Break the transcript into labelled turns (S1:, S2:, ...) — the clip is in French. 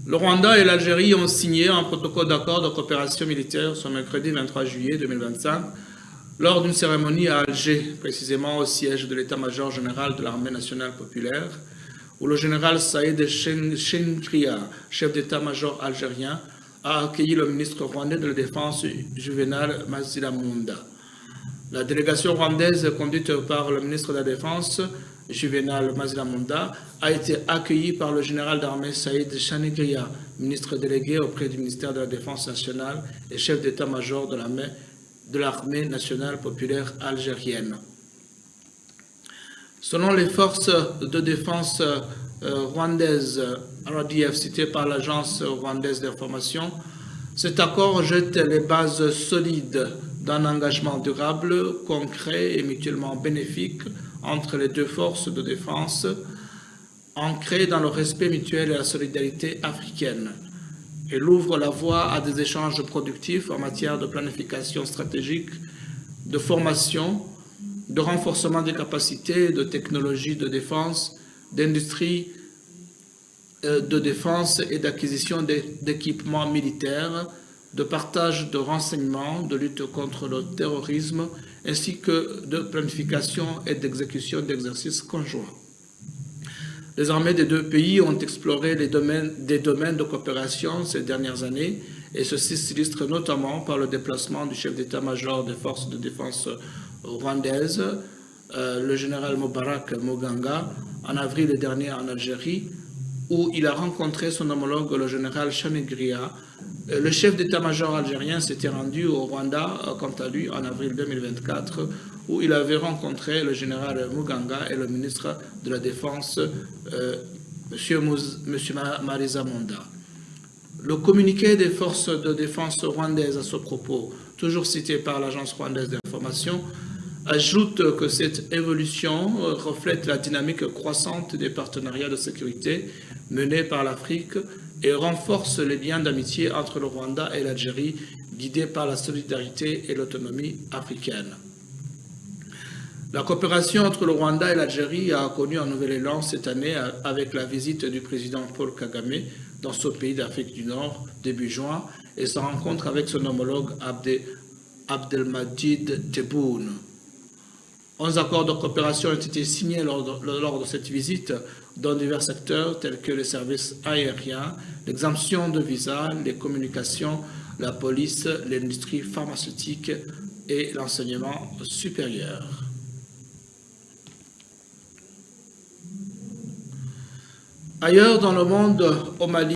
S1: Le Rwanda et l'Algérie ont signé un protocole d'accord de coopération militaire ce mercredi 23 juillet 2025 lors d'une cérémonie à Alger, précisément au siège de l'état-major général de l'armée nationale populaire, où le général Saïd Chenkria, chef d'état-major algérien, a accueilli le ministre rwandais de la Défense, Juvenal Mazilamunda. La délégation rwandaise, conduite par le ministre de la Défense, Juvenal Mazilamunda, a été accueillie par le général d'armée Saïd Chenkria, ministre délégué auprès du ministère de la Défense nationale et chef d'état-major de l'armée nationale populaire algérienne. Selon les forces de défense rwandaises, RDF, citées par l'agence rwandaise d'information, cet accord jette les bases solides d'un engagement durable, concret et mutuellement bénéfique entre les deux forces de défense, ancrées dans le respect mutuel et la solidarité africaine. Elle ouvre la voie à des échanges productifs en matière de planification stratégique, de formation, de renforcement des capacités, de technologies de défense, d'industrie de défense et d'acquisition d'équipements militaires, de partage de renseignements, de lutte contre le terrorisme, ainsi que de planification et d'exécution d'exercices conjoints. Les armées des deux pays ont exploré des domaines de coopération ces dernières années, et ceci s'illustre notamment par le déplacement du chef d'état-major des forces de défense rwandaises, le général Mubarak Muganga, en avril dernier en Algérie, où il a rencontré son homologue, le général Chanegria. Le chef d'état-major algérien s'était rendu au Rwanda, quant à lui, en avril 2024, où il avait rencontré le général Muganga et le ministre de la Défense, M. Marizamunda. Le communiqué des forces de défense rwandaises à ce propos, toujours cité par l'agence rwandaise d'information, ajoute que cette évolution reflète la dynamique croissante des partenariats de sécurité menés par l'Afrique et renforce les liens d'amitié entre le Rwanda et l'Algérie, guidés par la solidarité et l'autonomie africaine. La coopération entre le Rwanda et l'Algérie a connu un nouvel élan cette année avec la visite du président Paul Kagame dans ce pays d'Afrique du Nord début juin et sa rencontre avec son homologue Abdelmadjid Tebboune. 11 accords de coopération ont été signés lors de cette visite dans divers secteurs tels que les services aériens, l'exemption de visas, les communications, la police, l'industrie pharmaceutique et l'enseignement supérieur. Ailleurs dans le monde, au Mali,